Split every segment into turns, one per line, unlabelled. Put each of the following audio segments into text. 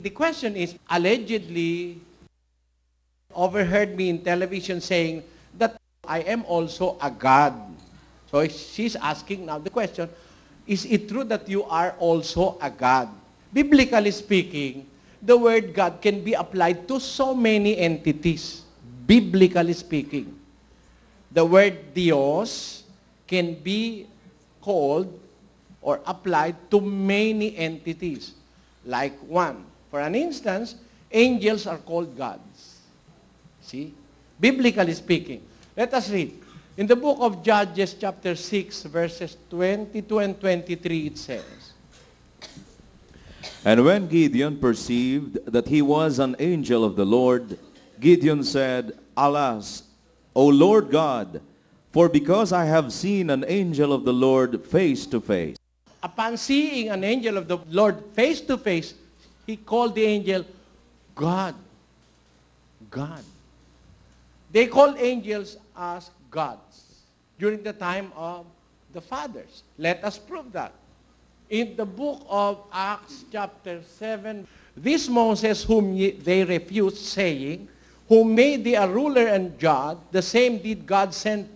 the question is, allegedly overheard me in television saying that I am also a God. So she's asking now the question, is it true that you are also a God? Biblically speaking, the word God can be applied to so many entities. Biblically speaking. The word Dios can be called or applied to many entities. Like one. For an instance, angels are called gods. See? Biblically speaking. Let us read. In the book of Judges chapter 6, verses 22 and 23, it says,
And when Gideon perceived that he was an angel of the Lord, Gideon said, Alas, O Lord God, for because I have seen an angel of the Lord face to face.
Upon seeing an angel of the Lord face to face, he called the angel God. God. They called angels as gods during the time of the fathers. Let us prove that. In the book of Acts chapter 7, this Moses whom they refused, saying, who made thee a ruler and judge, the same did God send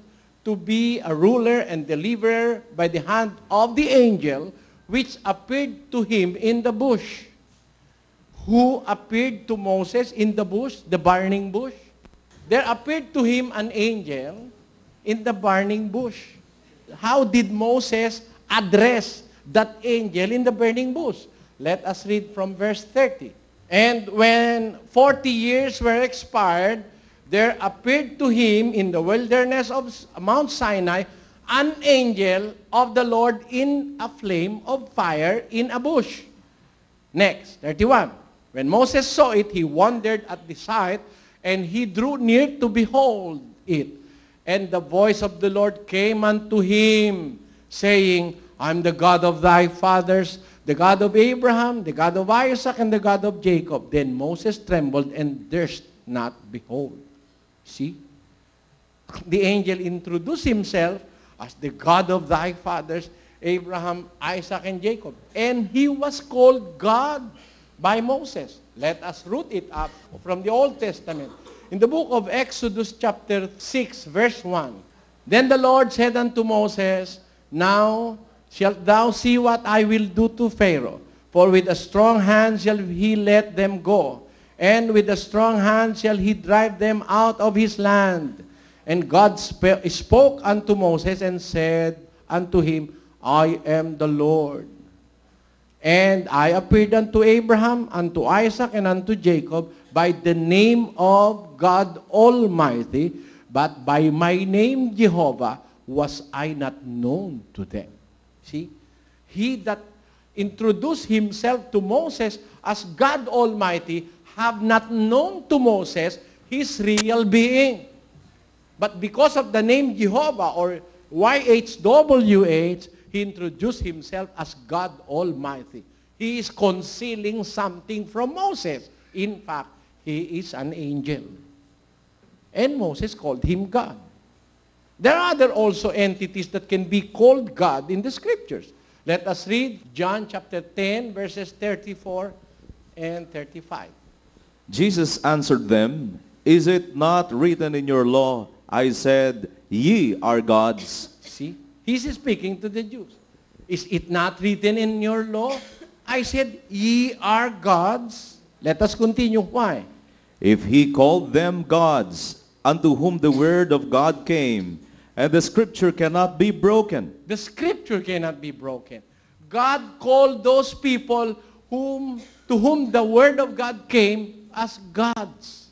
to be a ruler and deliverer by the hand of the angel which appeared to him in the bush. Who appeared to Moses in the bush, the burning bush? There appeared to him an angel in the burning bush. How did Moses address that angel in the burning bush? Let us read from verse 30. And when 40 years were expired, there appeared to him in the wilderness of Mount Sinai an angel of the Lord in a flame of fire in a bush. Next, 31. When Moses saw it, he wondered at the sight, and he drew near to behold it. And the voice of the Lord came unto him, saying, I am the God of thy fathers, the God of Abraham, the God of Isaac, and the God of Jacob. Then Moses trembled and durst not behold. See? The angel introduced himself as the God of thy fathers, Abraham, Isaac, and Jacob. And he was called God by Moses. Let us root it up from the Old Testament. In the book of Exodus chapter 6, verse 1, Then the Lord said unto Moses, Now shalt thou see what I will do to Pharaoh, for with a strong hand shall he let them go, and with a strong hand shall he drive them out of his land. And God spoke unto Moses and said unto him, I am the Lord. And I appeared unto Abraham, unto Isaac, and unto Jacob by the name of God Almighty, but by my name Jehovah was I not known to them. See? He that introduced himself to Moses as God Almighty have not known to Moses his real being. But because of the name Jehovah or YHWH, he introduced himself as God Almighty. He is concealing something from Moses. In fact, he is an angel. And Moses called him God. There are other also entities that can be called God in the Scriptures. Let us read John chapter 10, verses 34 and 35.
Jesus answered them, Is it not written in your law, I said, Ye are gods?
See? He's speaking to the Jews. Is it not written in your law? I said, Ye are gods. Let us continue. Why?
If he called them gods, unto whom the word of God came, and the scripture cannot be broken.
The scripture cannot be broken. God called those people to whom the word of God came as gods.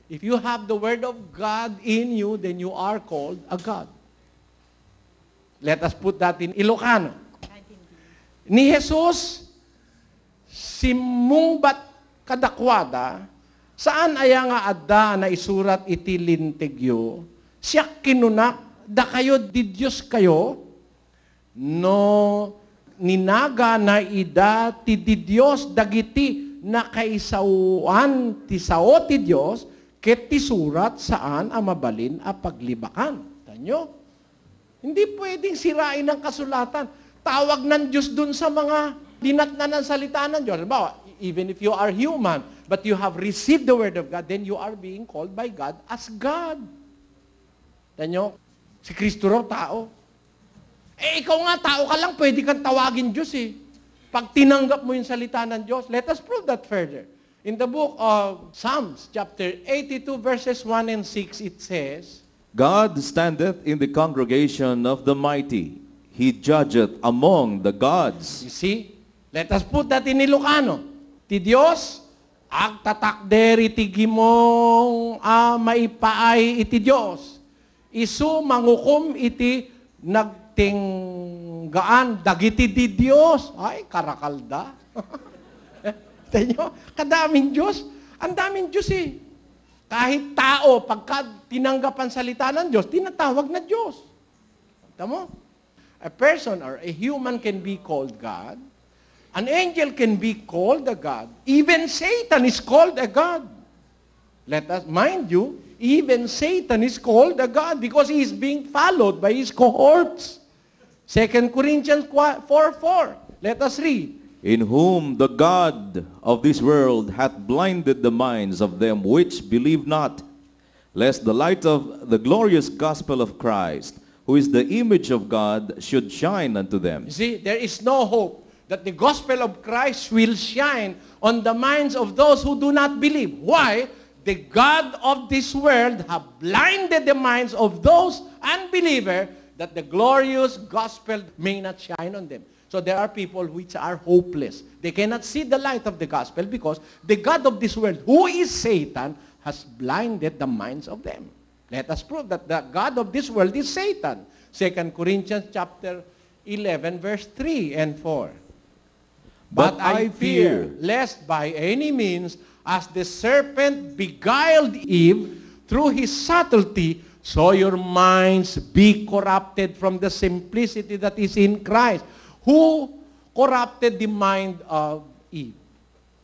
If you have the word of God in you, then you are called a God. Let us put that in Ilocano. Ni Jesus, simungbat kadakwada, saan aya nga adda na isurat iti lintegyo, siya kinunak, da kayo di Diyos kayo, no ninaga na ida ti di Diyos dagiti na kaisawan ti sao ti Diyos, ket ti surat saan ang mabalin a paglibakan. Tanyo? Hindi pwedeng sirain ang kasulatan. Tawag ng Diyos dun sa mga dinatnan ng salita ng Diyos. Halimbawa, even if you are human, but you have received the Word of God, then you are being called by God as God. Tanyo, si Kristo raw tao. Ikaw nga, tao ka lang, pwede kang tawagin Diyos eh. Pag tinanggap mo yung salita ng Diyos, let us prove that further. In the book of Psalms, chapter 82, verses 1 and 6, it says,
God standeth in the congregation of the mighty. He judgeth among the gods.
you see, let us put that in Ilocano. Ti Diyos, ag tatakder iti gimong maipaay iti Diyos. Isu mangukom iti nagtinggaan dagiti di Diyos. Ay, karakalda. Tanyo, kadaming Diyos. Ang daming Diyos eh. Kahit tao, pagka tinanggap ang salita ng Diyos, tinatawag na Diyos. Tamo? A person or a human can be called God. An angel can be called a God. Even Satan is called a God. Let us, mind you, even Satan is called a God because he is being followed by his cohorts. 2 Corinthians 4:4. Let us read.
In whom the God of this world hath blinded the minds of them which believe not, lest the light of the glorious gospel of Christ, who is the image of God, should shine unto them.
You see, there is no hope that the gospel of Christ will shine on the minds of those who do not believe. Why? The God of this world have blinded the minds of those unbelievers that the glorious gospel may not shine on them. So there are people which are hopeless. They cannot see the light of the gospel because the God of this world, who is Satan, has blinded the minds of them. Let us prove that the God of this world is Satan. 2 Corinthians chapter 11, verse 3 and 4. But I fear, lest by any means, as the serpent beguiled Eve through his subtlety, so your minds be corrupted from the simplicity that is in Christ. Who corrupted the mind of Eve?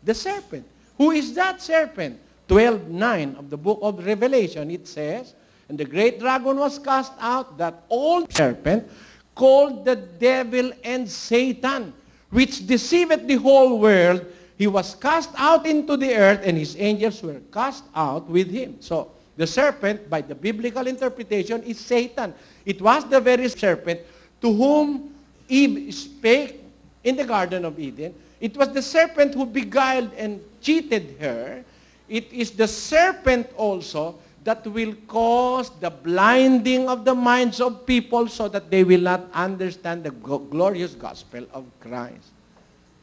The serpent. Who is that serpent? 12:9 of the book of Revelation, it says, and the great dragon was cast out, that old serpent, called the devil and Satan, which deceiveth the whole world. He was cast out into the earth, and his angels were cast out with him. So, the serpent, by the biblical interpretation, is Satan. It was the very serpent to whom Eve spake in the Garden of Eden. It was the serpent who beguiled and cheated her. It is the serpent also that will cause the blinding of the minds of people so that they will not understand the glorious gospel of Christ.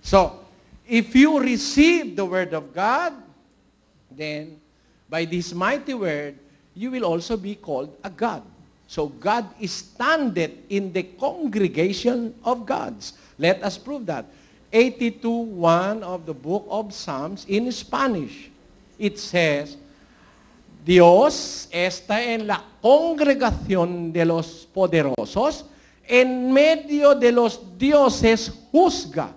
So, if you receive the word of God, then by this mighty word, you will also be called a God. So God standeth in the congregation of gods. Let us prove that. 82:1 of the book of Psalms in Spanish. It says, Dios está en la congregación de los poderosos, en medio de los dioses juzga.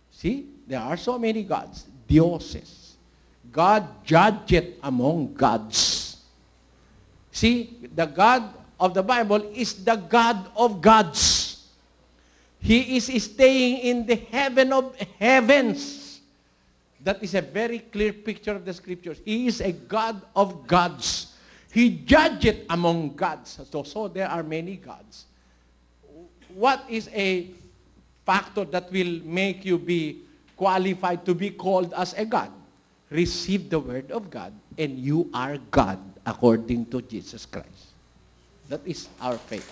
See, there are so many gods, dioses. God judgeth among gods. See, the God of the Bible is the God of gods. He is staying in the heaven of heavens. That is a very clear picture of the scriptures. He is a God of gods. He judgeth among gods. So there are many gods. What is a factor that will make you be qualified to be called as a God? Receive the word of God, and you are God according to Jesus Christ. That is our faith.